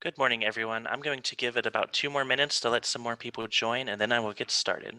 Good morning, everyone. I'm going to give it about 2 more minutes to let some more people join, and then I will get started.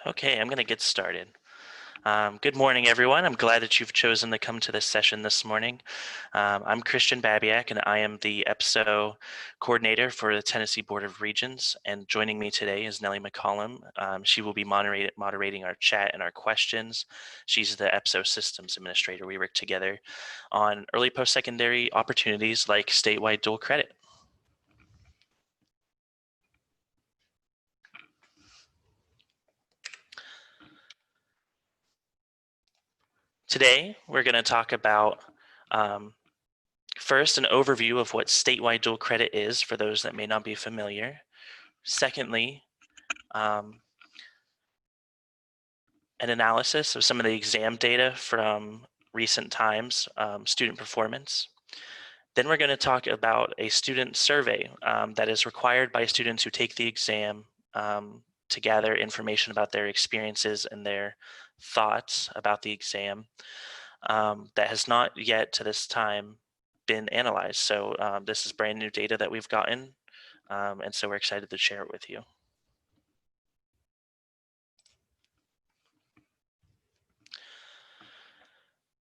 Okay, I'm going to get started. Good morning, everyone. I'm glad that you've chosen to come to this session this morning. I'm Christian Babyak, and I am the EPSO coordinator for the Tennessee Board of Regents. And joining me today is Nellie McCollum. She will be moderating our chat and our questions. She's the EPSO systems administrator. We work together on early post-secondary opportunities like statewide dual credit. Today, we're going to talk about first, an overview of what statewide dual credit is for those that may not be familiar. Secondly, an analysis of some of the exam data from recent times, student performance. Then we're going to talk about a student survey that is required by students who take the exam to gather information about their experiences and their thoughts about the exam that has not yet to this time been analyzed. So this is brand new data that we've gotten, and so we're excited to share it with you.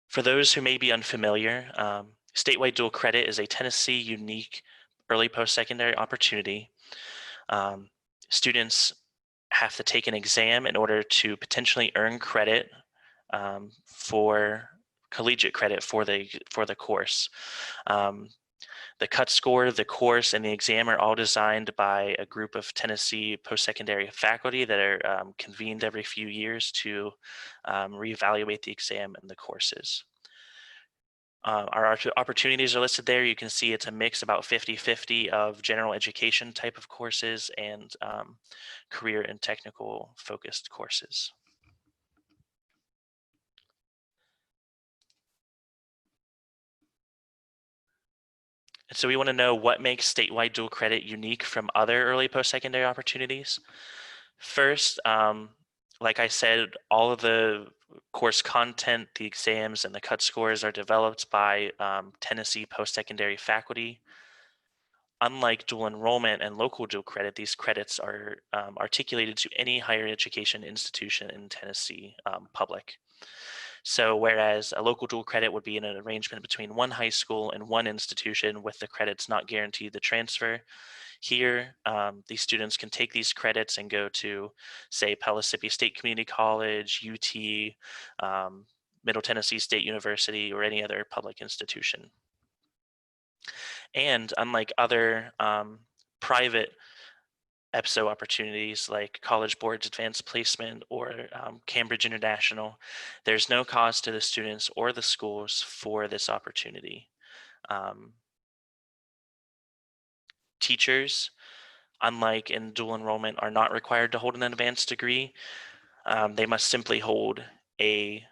For those who may be unfamiliar, statewide dual credit is a Tennessee unique early post-secondary opportunity. Students have to take an exam in order to potentially earn credit for collegiate credit for the course. The cut score, the course, and the exam are all designed by a group of Tennessee post-secondary faculty that are convened every few years to reevaluate the exam and the courses. Our opportunities are listed there. You can see it's a mix about 50-50 of general education type of courses and career and technical focused courses. And so we want to know what makes statewide dual credit unique from other early post-secondary opportunities. First, like I said, all of the course content, the exams, and the cut scores are developed by Tennessee post-secondary faculty. Unlike dual enrollment and local dual credit, these credits are articulated to any higher education institution in Tennessee public. So whereas a local dual credit would be in an arrangement between one high school and one institution with the credits not guaranteed to transfer, here these students can take these credits and go to, say, Pellissippi State Community College, UT, Middle Tennessee State University, or any other public institution. And unlike other private EPSO opportunities like College Board's Advanced Placement or Cambridge International, there's no cost to the students or the schools for this opportunity. Teachers, unlike in dual enrollment, are not required to hold an advanced degree. They must simply hold a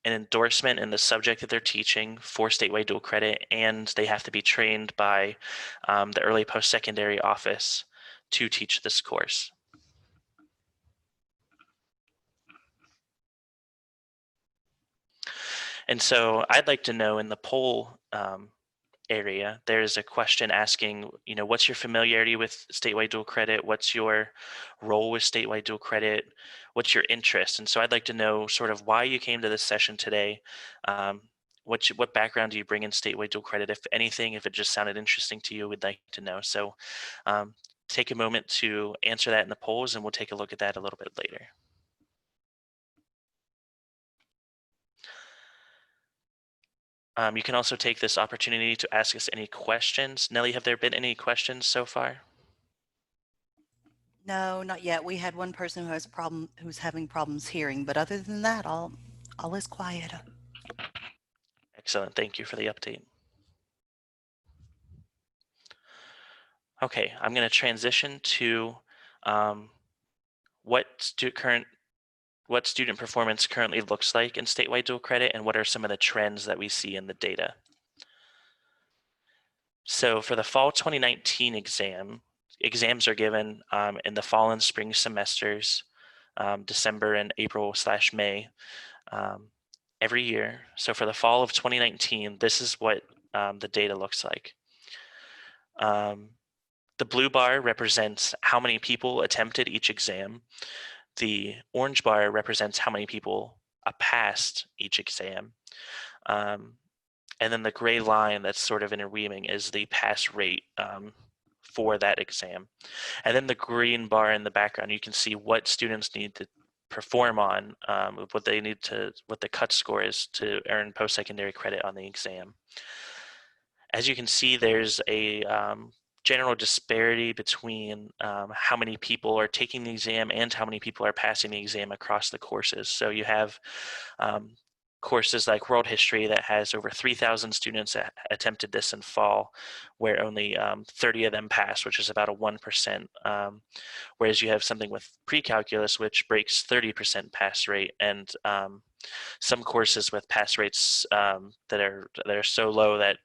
an endorsement in the subject that they're teaching for statewide dual credit, and they have to be trained by the early post-secondary office to teach this course. And so I'd like to know in the poll area, there's a question asking, what's your familiarity with statewide dual credit? What's your role with statewide dual credit? What's your interest? And so I'd like to know sort of why you came to this session today. What background do you bring in statewide dual credit? If anything, if it just sounded interesting to you, we'd like to know. So take a moment to answer that in the polls, and we'll take a look at that a little bit later. You can also take this opportunity to ask us any questions. Nellie, have there been any questions so far? No, not yet. We had one person who's having problems hearing, but other than that, all is quiet. Excellent. Thank you for the update. Okay, I'm going to transition to what student performance currently looks like in statewide dual credit, and what are some of the trends that we see in the data. So for the fall 2019 exams are given in the fall and spring semesters, December and April/May every year. So for the fall of 2019, this is what the data looks like. The blue bar represents how many people attempted each exam. The orange bar represents how many people passed each exam. And then the gray line that's sort of interweaving is the pass rate for that exam. And then the green bar in the background, you can see what students need to perform on, what the cut score is to earn post-secondary credit on the exam. As you can see, there's a general disparity between how many people are taking the exam and how many people are passing the exam across the courses. So you have courses like World History that has over 3,000 students that attempted this in fall, where only 30 of them passed, which is about a 1%. Whereas you have something with pre-calculus, which breaks 30% pass rate, and some courses with pass rates that are so low that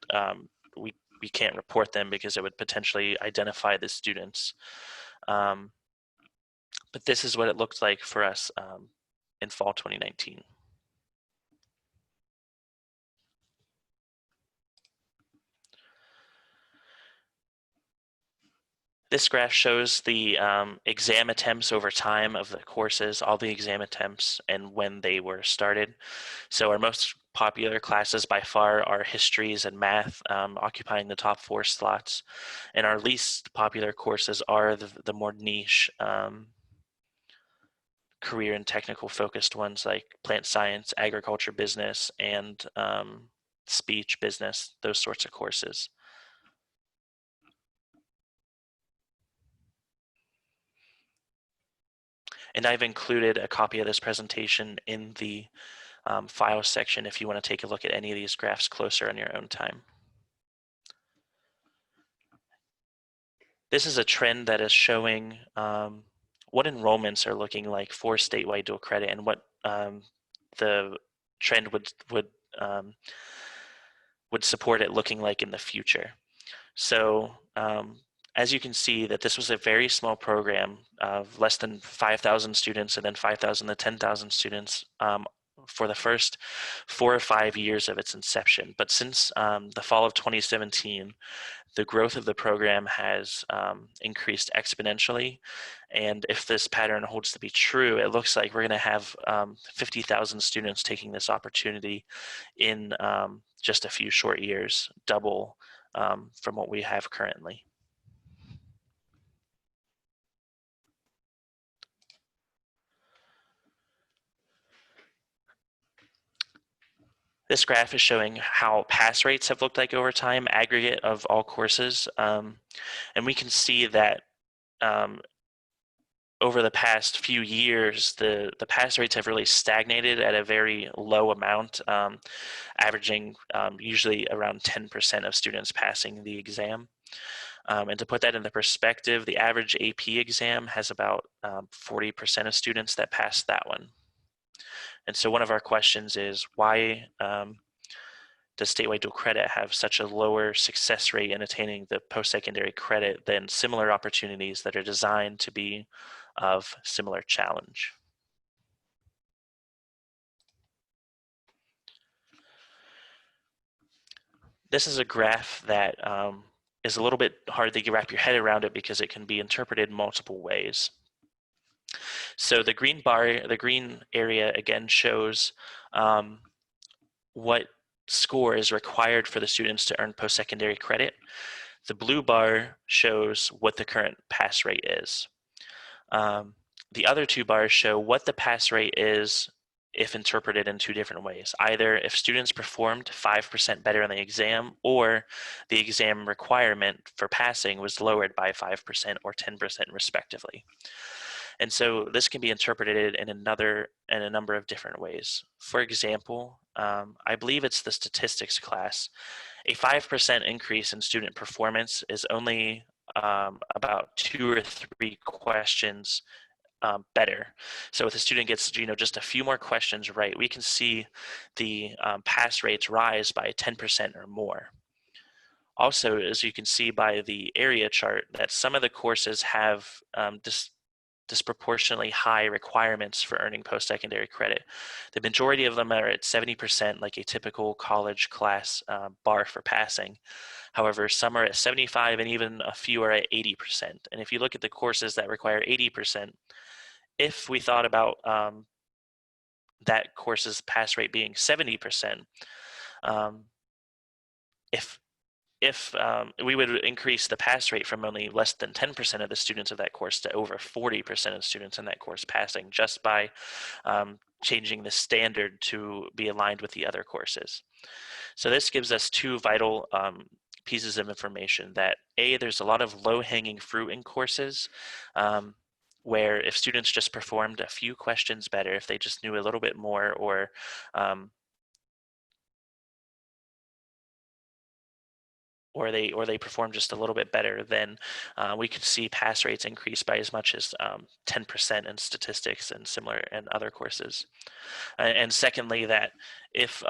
we can't report them because it would potentially identify the students. But this is what it looked like for us in fall 2019. This graph shows the exam attempts over time of the courses, all the exam attempts, and when they were started. So our most popular classes by far are histories and math, occupying the top 4 slots. And our least popular courses are the more niche career and technical focused ones like plant science, agriculture, business, and speech, business, those sorts of courses. And I've included a copy of this presentation in the file section if you want to take a look at any of these graphs closer on your own time. This is a trend that is showing what enrollments are looking like for statewide dual credit and what the trend would support it looking like in the future. So as you can see, that this was a very small program of less than 5,000 students, and then 5,000 to 10,000 students for the first 4 or 5 years of its inception. But since the fall of 2017, the growth of the program has increased exponentially. And if this pattern holds to be true, it looks like we're going to have 50,000 students taking this opportunity in just a few short years, double from what we have currently. This graph is showing how pass rates have looked like over time, aggregate of all courses. And we can see that over the past few years, the pass rates have really stagnated at a very low amount, averaging usually around 10% of students passing the exam. And to put that into perspective, the average AP exam has about 40% of students that pass that one. And so one of our questions is, why does statewide dual credit have such a lower success rate in attaining the post-secondary credit than similar opportunities that are designed to be of similar challenge? This is a graph that is a little bit hard to wrap your head around it because it can be interpreted multiple ways. So the green bar, the green area again shows what score is required for the students to earn post-secondary credit. The blue bar shows what the current pass rate is. The other two bars show what the pass rate is if interpreted in two different ways. Either if students performed 5% better on the exam, or the exam requirement for passing was lowered by 5% or 10% respectively. And so this can be interpreted in a number of different ways. For example, I believe it's the statistics class. A 5% increase in student performance is only about 2 or 3 questions better. So if the student gets just a few more questions right, we can see the pass rates rise by 10% or more. Also, as you can see by the area chart, that some of the courses have disproportionately high requirements for earning post-secondary credit. The majority of them are at 70%, like a typical college class bar for passing. However, some are at 75 and even a few are at 80%. And if you look at the courses that require 80%, if we thought about that course's pass rate being 70%, if we would increase the pass rate from only less than 10% of the students of that course to over 40% of students in that course passing, just by changing the standard to be aligned with the other courses. So this gives us two vital pieces of information: that A, there's a lot of low-hanging fruit in courses, where if students just performed a few questions better, if they just knew a little bit more, or they perform just a little bit better, then we could see pass rates increase by as much as 10% in statistics and similar and other courses. And secondly, that if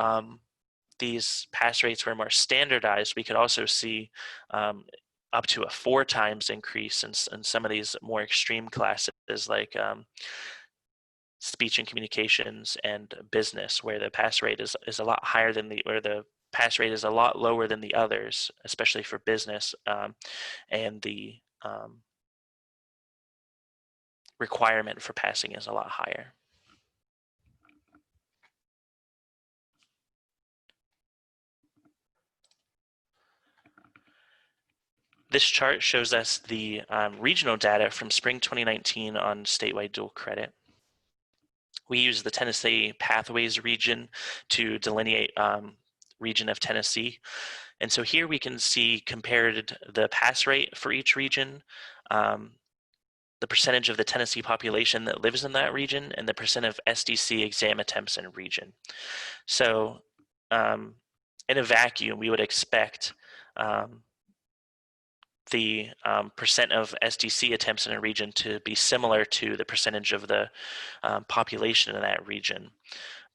these pass rates were more standardized, we could also see up to a 4 times increase in some of these more extreme classes, like speech and communications and business, where the pass rate is a lot higher than the pass rate is a lot lower than the others, especially for business, and the requirement for passing is a lot higher. This chart shows us the regional data from spring 2019 on statewide dual credit. We use the Tennessee Pathways region to delineate region of Tennessee. And so here we can see compared the pass rate for each region, the percentage of the Tennessee population that lives in that region, and the percent of SDC exam attempts in a region. So in a vacuum, we would expect the percent of SDC attempts in a region to be similar to the percentage of the population in that region.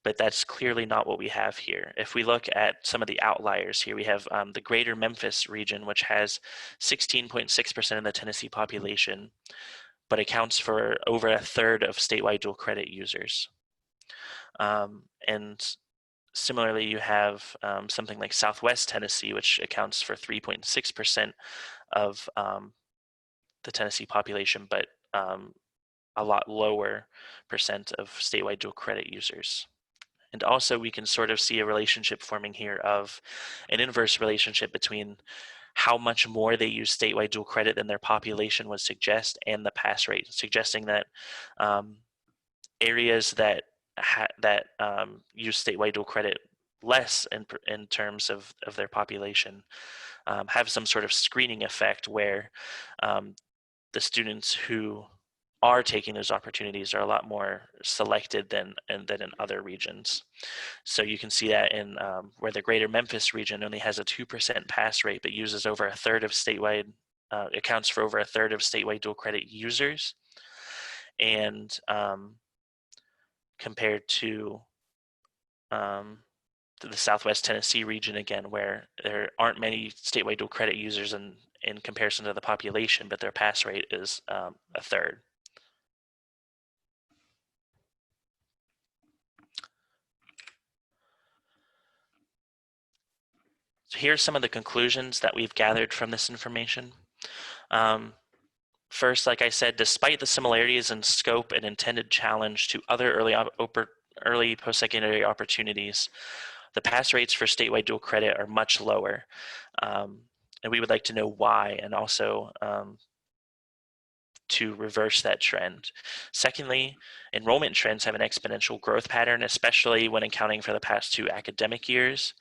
But that's clearly not what we have here. If we look at some of the outliers here, we have the greater Memphis region, which has 16.6% of the Tennessee population, but accounts for over a third of statewide dual credit users. And similarly, you have something like Southwest Tennessee, which accounts for 3.6% of the Tennessee population, but a lot lower percent of statewide dual credit users. And also we can sort of see a relationship forming here of an inverse relationship between how much more they use statewide dual credit than their population would suggest and the pass rate, suggesting that areas that use statewide dual credit less in terms of their population have some sort of screening effect, where the students who are taking those opportunities are a lot more selected than in other regions. So you can see that in where the greater Memphis region only has a 2% pass rate, but uses over a third of statewide, accounts for over a third of statewide dual credit users. And compared to the Southwest Tennessee region again, where there aren't many statewide dual credit users in comparison to the population, but their pass rate is a third. So here's some of the conclusions that we've gathered from this information. First, like I said, despite the similarities in scope and intended challenge to other early post-secondary opportunities, the pass rates for statewide dual credit are much lower. And we would like to know why, and also to reverse that trend. Secondly, enrollment trends have an exponential growth pattern, especially when accounting for the past 2 academic years.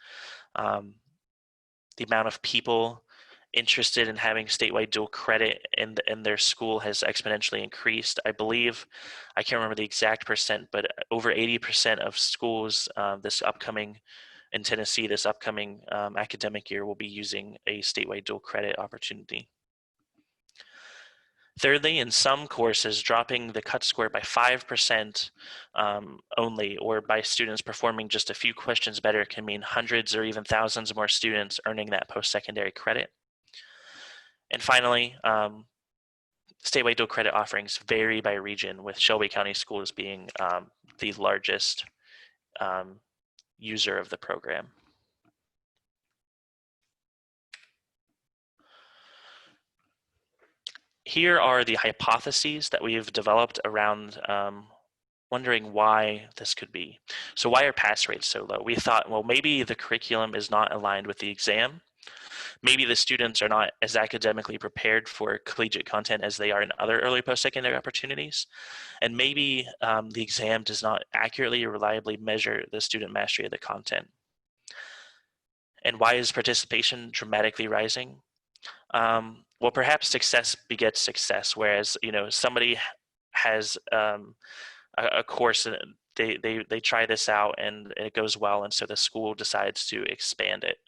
The amount of people interested in having statewide dual credit in their school has exponentially increased. I believe, I can't remember the exact percent, but over 80% of schools in Tennessee this upcoming academic year will be using a statewide dual credit opportunity. Thirdly, in some courses, dropping the cut score by 5% only, or by students performing just a few questions better, can mean hundreds or even thousands more students earning that post-secondary credit. And finally, statewide dual credit offerings vary by region, with Shelby County Schools being the largest user of the program. Here are the hypotheses that we've developed around wondering why this could be. So why are pass rates so low? We thought, well, maybe the curriculum is not aligned with the exam. Maybe the students are not as academically prepared for collegiate content as they are in other early post-secondary opportunities. And maybe the exam does not accurately or reliably measure the student mastery of the content. And why is participation dramatically rising? Well, perhaps success begets success, whereas, somebody has a course and they try this out and it goes well, and so the school decides to expand it.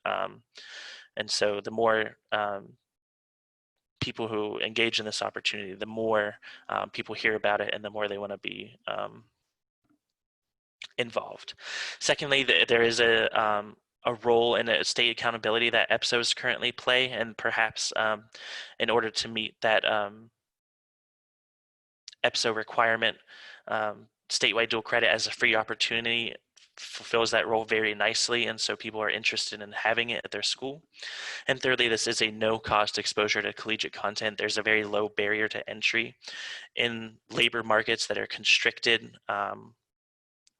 And so the more people who engage in this opportunity, the more people hear about it and the more they want to be involved. Secondly, there is a role in a state accountability that EPSOs currently play, and perhaps in order to meet that EPSO requirement, statewide dual credit as a free opportunity fulfills that role very nicely, and so people are interested in having it at their school. And thirdly, this is a no-cost exposure to collegiate content. There's a very low barrier to entry in labor markets that are constricted,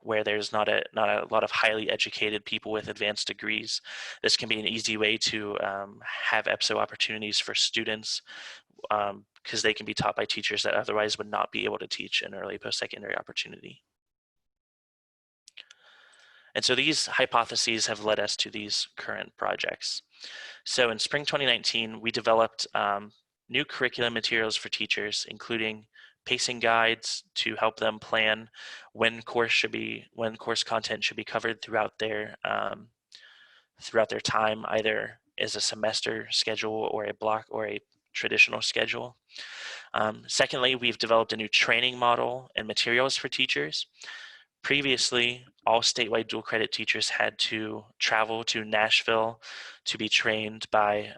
where there's not a lot of highly educated people with advanced degrees. This can be an easy way to have EPSO opportunities for students, because they can be taught by teachers that otherwise would not be able to teach an early post-secondary opportunity. And so these hypotheses have led us to these current projects. So in spring 2019, we developed new curriculum materials for teachers, including pacing guides to help them plan when course content should be covered throughout their time, either as a semester schedule or a block or a traditional schedule. Secondly, we've developed a new training model and materials for teachers. Previously, all statewide dual credit teachers had to travel to Nashville to be trained by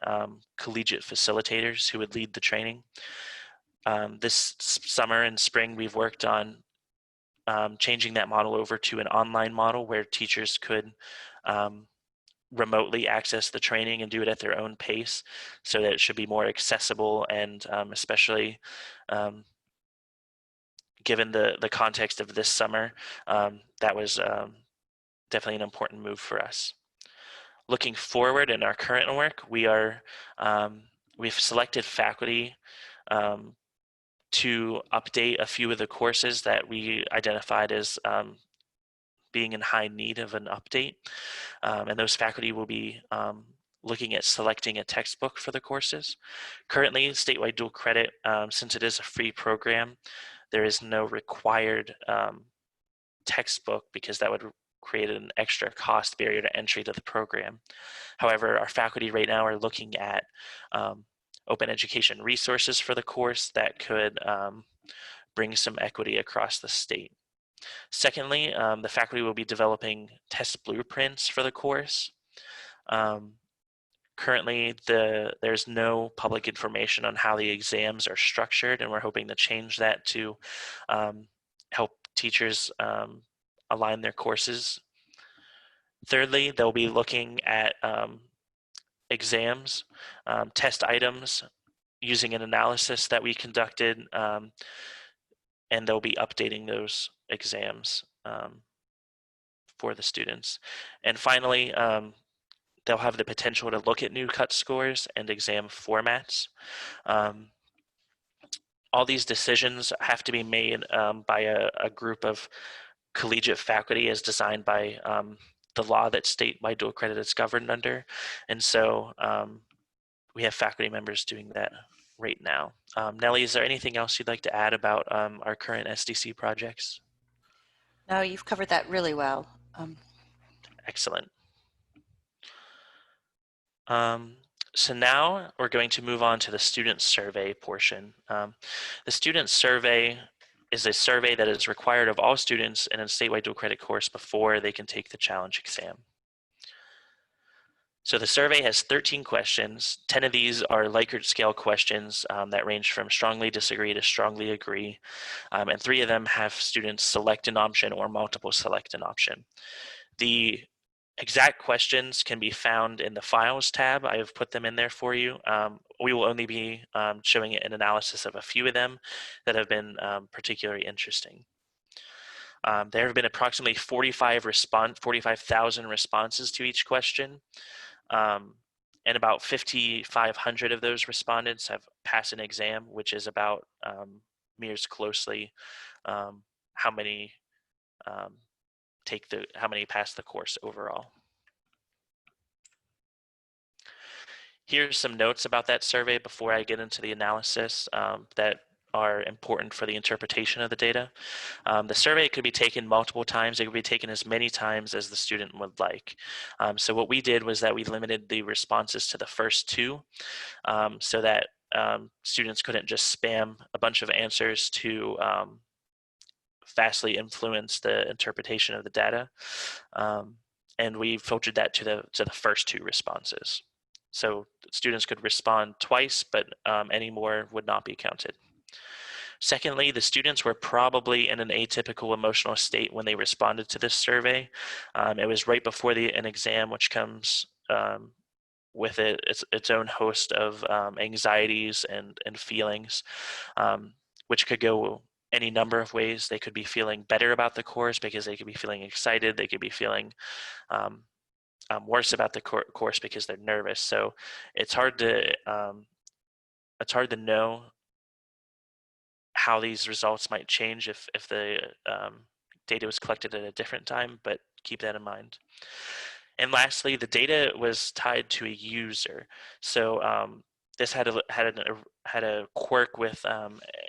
collegiate facilitators who would lead the training. This summer and spring, we've worked on changing that model over to an online model where teachers could remotely access the training and do it at their own pace, so that it should be more accessible, and especially given the context of this summer, that was definitely an important move for us. Looking forward in our current work, we've selected faculty to update a few of the courses that we identified as being in high need of an update. And those faculty will be looking at selecting a textbook for the courses. Currently, statewide dual credit, since it is a free program, there is no required textbook, because that would create an extra cost barrier to entry to the program. However, our faculty right now are looking at open education resources for the course that could bring some equity across the state. Secondly, the faculty will be developing test blueprints for the course. Currently, there's no public information on how the exams are structured, and we're hoping to change that to help teachers align their courses. Thirdly, they'll be looking at exams, test items, using an analysis that we conducted, and they'll be updating those exams for the students. And finally, they'll have the potential to look at new cut scores and exam formats. All these decisions have to be made by a group of collegiate faculty as designed by the law that statewide dual credit is governed under. And so we have faculty members doing that right now. Nellie, is there anything else you'd like to add about our current SDC projects? No, you've covered that really well. Excellent. So now we're going to move on to the student survey portion. The student survey is a survey that is required of all students in a statewide dual credit course before they can take the challenge exam. So the survey has 13 questions. 10 of these are Likert scale questions that range from strongly disagree to strongly agree. And 3 of them have students select an option or multiple select an option. The exact questions can be found in the Files tab. I have put them in there for you. We will only be showing an analysis of a few of them that have been particularly interesting. There have been approximately 45,000 responses to each question. And about 5,500 of those respondents have passed an exam, which is about mirrors closely how many how many pass the course overall. Here's some notes about that survey before I get into the analysis that are important for the interpretation of the data. The survey could be taken multiple times. It could be taken as many times as the student would like. So what we did was that we limited the responses to the first 2 so that students couldn't just spam a bunch of answers to vastly influence the interpretation of the data. And we filtered that to the first 2 responses. So students could respond twice, but any more would not be counted. Secondly, the students were probably in an atypical emotional state when they responded to this survey. It was right before an exam, which comes with its own host of anxieties and feelings, which could go any number of ways. They could be feeling better about the course because they could be feeling excited. They could be feeling worse about the course because they're nervous. So it's hard to know how these results might change if the data was collected at a different time, but keep that in mind. And lastly, the data was tied to a user. So this had a quirk with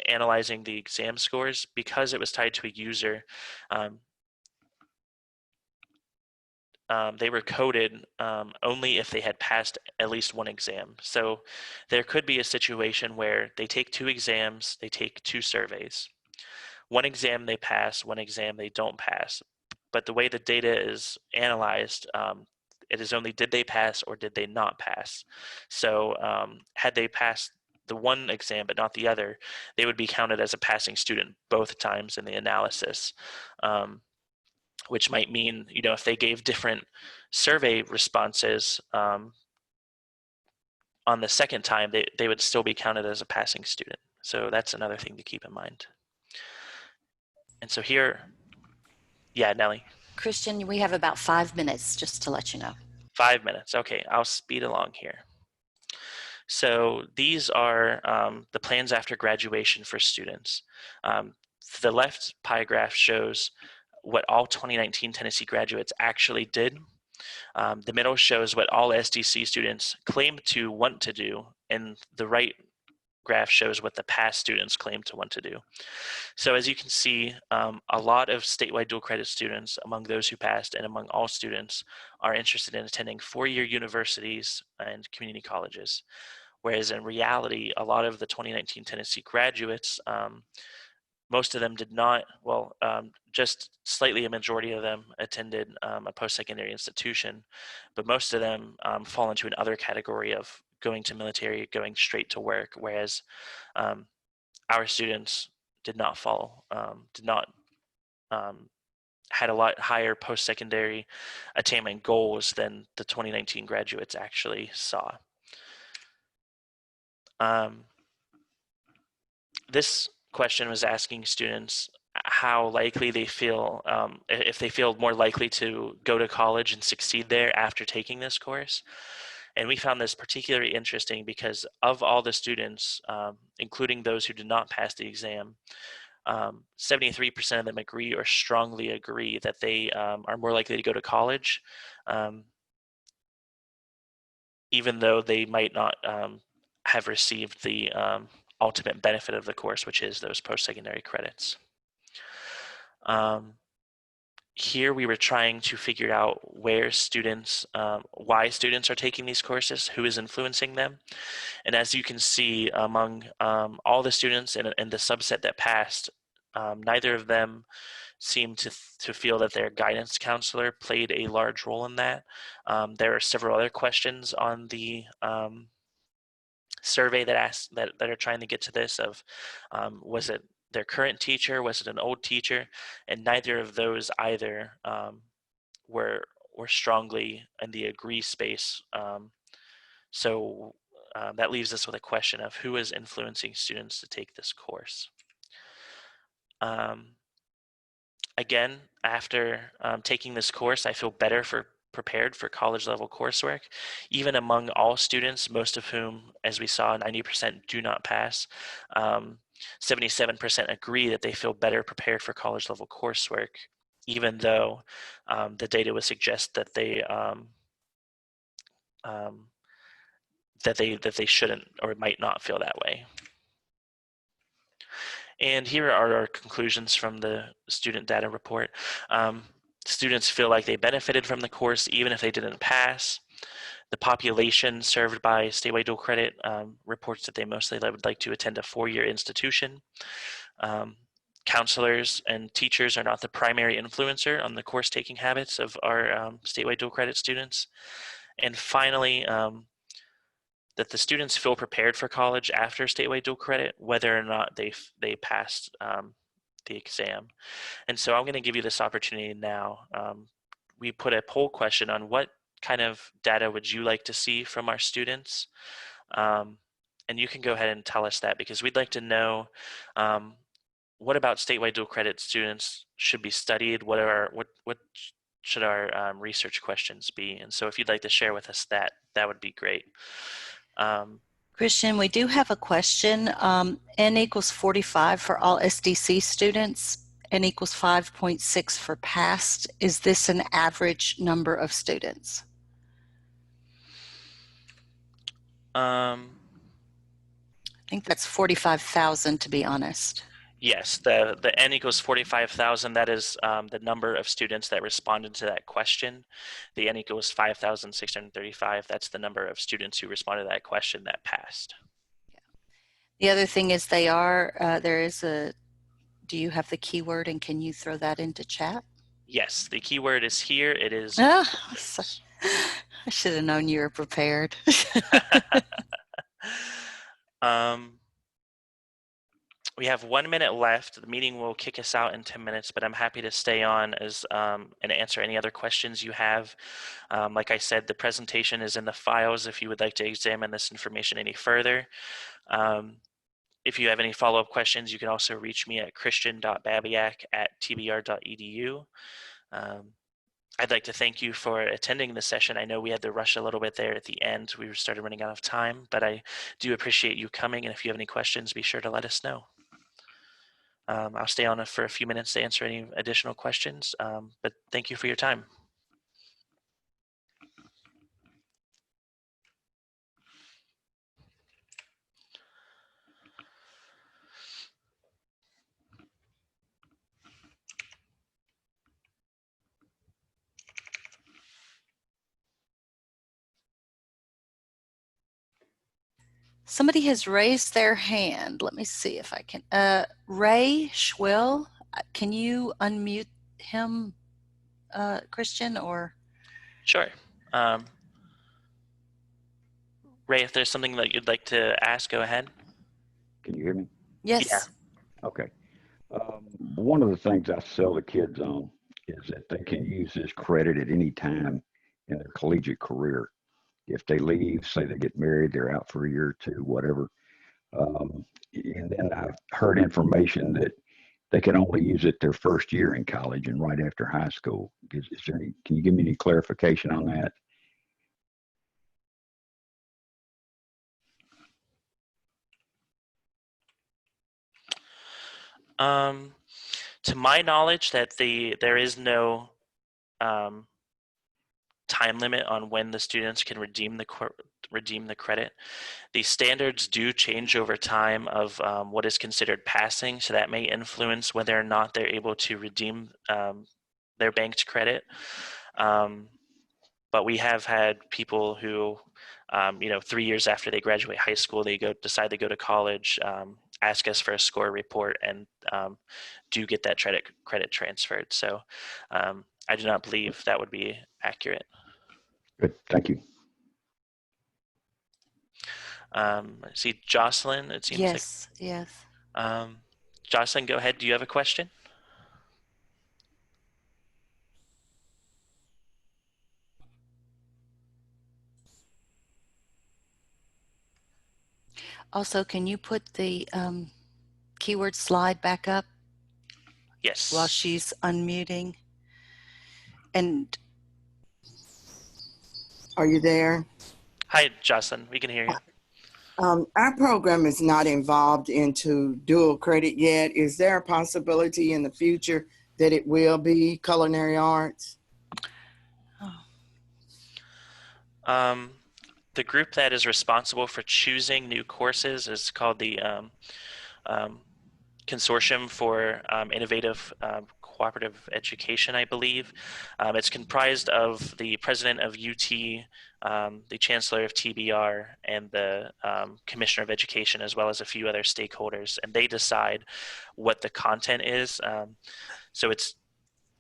analyzing the exam scores. Because it was tied to a user, they were coded only if they had passed at least one exam. So there could be a situation where they take 2 exams, they take 2 surveys. One exam they pass, one exam they don't pass. But the way the data is analyzed, it is only did they pass or did they not pass. So had they passed the one exam but not the other, they would be counted as a passing student both times in the analysis. Which might mean, if they gave different survey responses on the second time, they would still be counted as a passing student. So that's another thing to keep in mind. And so here, yeah, Nellie. Christian, we have about 5 minutes, just to let you know. 5 minutes. Okay, I'll speed along here. So these are the plans after graduation for students. The left pie graph shows what all 2019 Tennessee graduates actually did. The middle shows what all SDC students claim to want to do, and the right graph shows what the past students claim to want to do. So as you can see, a lot of statewide dual credit students, among those who passed and among all students, are interested in attending 4-year universities and community colleges. Whereas in reality, a lot of the 2019 Tennessee graduates most of them did not, well, just slightly a majority of them attended a post-secondary institution, but most of them fall into another category of going to military, going straight to work, whereas our students did not fall, did not, had a lot higher post-secondary attainment goals than the 2019 graduates actually saw. This question was asking students how likely they feel, if they feel more likely to go to college and succeed there after taking this course. And we found this particularly interesting because of all the students, including those who did not pass the exam, 73% of them agree or strongly agree that they are more likely to go to college, even though they might not have received the ultimate benefit of the course, which is those post-secondary credits. Here we were trying to figure out where students, why students are taking these courses, who is influencing them. And as you can see, among all the students in the subset that passed, neither of them seemed to feel that their guidance counselor played a large role in that. There are several other questions on the survey that are trying to get to this of, was it their current teacher, was it an old teacher, and neither of those either were strongly in the agree space. So that leaves us with a question of who is influencing students to take this course. Again, after taking this course, I feel better prepared for college level coursework, even among all students, most of whom, as we saw, 90% do not pass. 77% agree that they feel better prepared for college level coursework, even though the data would suggest that they that they shouldn't or might not feel that way. And here are our conclusions from the student data report. Students feel like they benefited from the course even if they didn't pass. The population served by statewide dual credit reports that they mostly would like to attend a four-year institution. Counselors and teachers are not the primary influencer on the course taking habits of our statewide dual credit students. And finally, that the students feel prepared for college after statewide dual credit, whether or not they passed the exam. And so I'm going to give you this opportunity now. We put a poll question on what kind of data would you like to see from our students? And you can go ahead and tell us that, because we'd like to know what about statewide dual credit students should be studied? What should our research questions be? And so if you'd like to share with us that would be great. Christian, we do have a question. N equals 45 for all SDC students. N equals 5.6 for passed. Is this an average number of students? I think that's 45,000, to be honest. Yes, the N equals 45,000, that is the number of students that responded to that question. The N equals 5,635, that's the number of students who responded to that question that passed. The other thing is there is a, do you have the keyword and can you throw that into chat? Yes, the keyword is here. It is. I should have known you were prepared. We have 1 minute left. The meeting will kick us out in 10 minutes, but I'm happy to stay on as and answer any other questions you have. Like I said, the presentation is in the files if you would like to examine this information any further. If you have any follow-up questions, you can also reach me at christian.babyak@tbr.edu. I'd like to thank you for attending the session. I know we had to rush a little bit there at the end. We started running out of time, but I do appreciate you coming. And if you have any questions, be sure to let us know. I'll stay on for a few minutes to answer any additional questions, but thank you for your time. Somebody has raised their hand. Let me see if I can. Ray Schwill, can you unmute him, Christian, or? Sure. Ray, if there's something that you'd like to ask, go ahead. Can you hear me? Yes. Okay. One of the things I sell the kids on is that they can use this credit at any time in their collegiate career. If they leave, say they get married, they're out for a year or two, whatever. And then I've heard information that they can only use it their first year in college and right after high school. Is there any, can you give me any clarification on that? To my knowledge, that there is no time limit on when the students can redeem the credit. The standards do change over time of what is considered passing, so that may influence whether or not they're able to redeem their banked credit. But we have had people who, 3 years after they graduate high school, they decide to go to college, ask us for a score report, and do get that credit transferred. So I do not believe that would be accurate. Good, thank you. I see Jocelyn, it seems Yes. Jocelyn, go ahead. Do you have a question? Also, can you put the keyword slide back up Yes. while she's unmuting? And are you there? Hi, Jocelyn. We can hear you. Our program is not involved into dual credit yet. Is there a possibility in the future that it will be culinary arts? The group that is responsible for choosing new courses is called the Consortium for Innovative Cooperative Education, I believe. It's comprised of the president of UT, the chancellor of TBR, and the commissioner of education, as well as a few other stakeholders, and they decide what the content is. So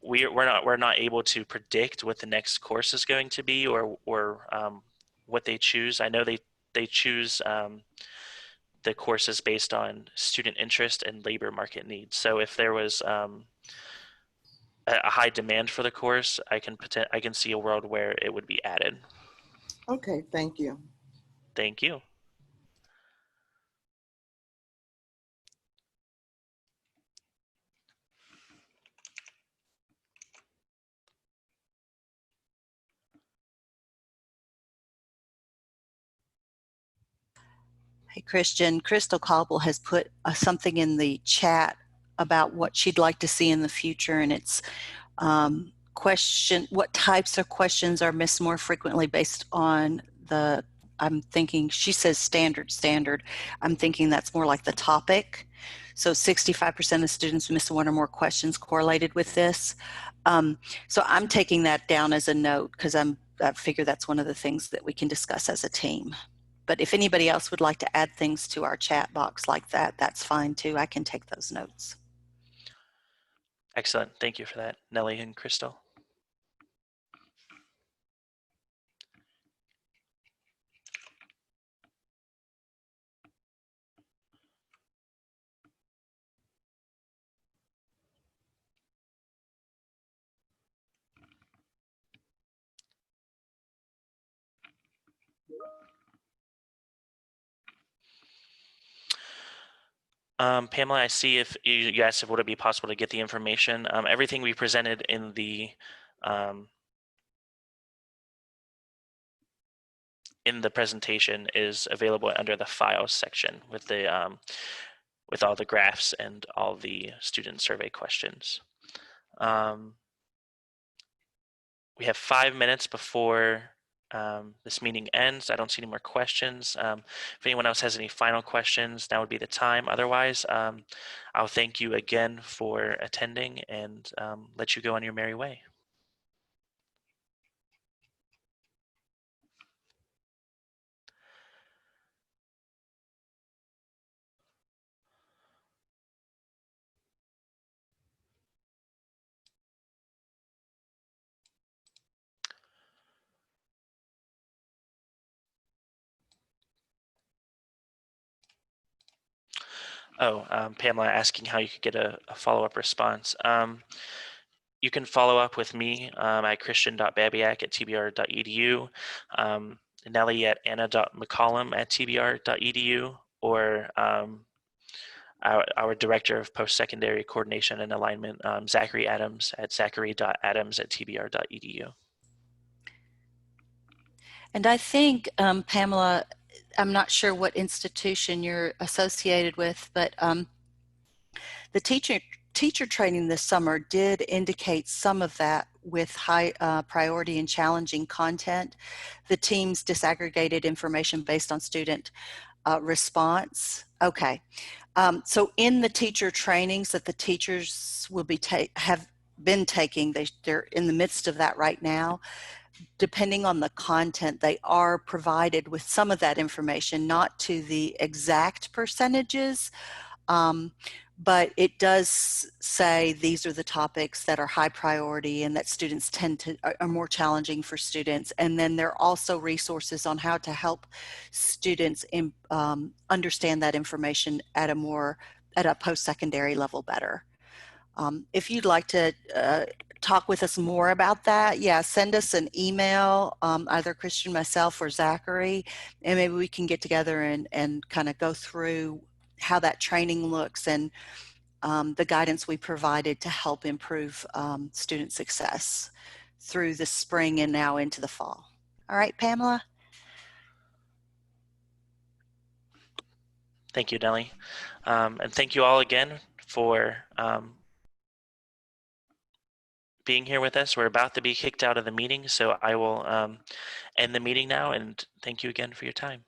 we're not able to predict what the next course is going to be, or what they choose. I know they choose the courses based on student interest and labor market needs. So if there was a high demand for the course, I can see a world where it would be added. Okay, thank you. Thank you. hey, Christian, Crystal Cobble has put something in the chat about what she'd like to see in the future, and it's what types of questions are missed more frequently based on the, I'm thinking, she says standard. I'm thinking that's more like the topic. So 65% of students miss one or more questions correlated with this. So I'm taking that down as a note because I figure that's one of the things that we can discuss as a team. But if anybody else would like to add things to our chat box like that, that's fine too. I can take those notes. Excellent. Thank you for that, Nellie and Crystal. Pamela, I see if you asked if would it be possible to get the information. Everything we presented in the presentation is available under the files section with the with all the graphs and all the student survey questions. We have 5 minutes before this meeting ends. I don't see any more questions. If anyone else has any final questions, now would be the time. Otherwise, I'll thank you again for attending and let you go on your merry way. Pamela asking how you could get a follow-up response. You can follow up with me at christian.babyak@tbr.edu, Nellie at anna.mccollum@tbr.edu, or our Director of Post-Secondary Coordination and Alignment, Zachary Adams at zachary.adams@tbr.edu. And I think, Pamela, I'm not sure what institution you're associated with, but the teacher training this summer did indicate some of that with high priority and challenging content. The teams disaggregated information based on student response. Okay. So in the teacher trainings that the teachers will be have been taking, they're in the midst of that right now. Depending on the content, they are provided with some of that information, not to the exact percentages, but it does say these are the topics that are high priority and that students are more challenging for students. And then there are also resources on how to help students understand that information at a post-secondary level better. If you'd like to talk with us more about that, yeah, send us an email, either Christian, myself, or Zachary, and maybe we can get together and kind of go through how that training looks and the guidance we provided to help improve student success through the spring and now into the fall. All right, Pamela? Thank you, Nellie. And thank you all again for being here with us. We're about to be kicked out of the meeting, so I will end the meeting now, and thank you again for your time.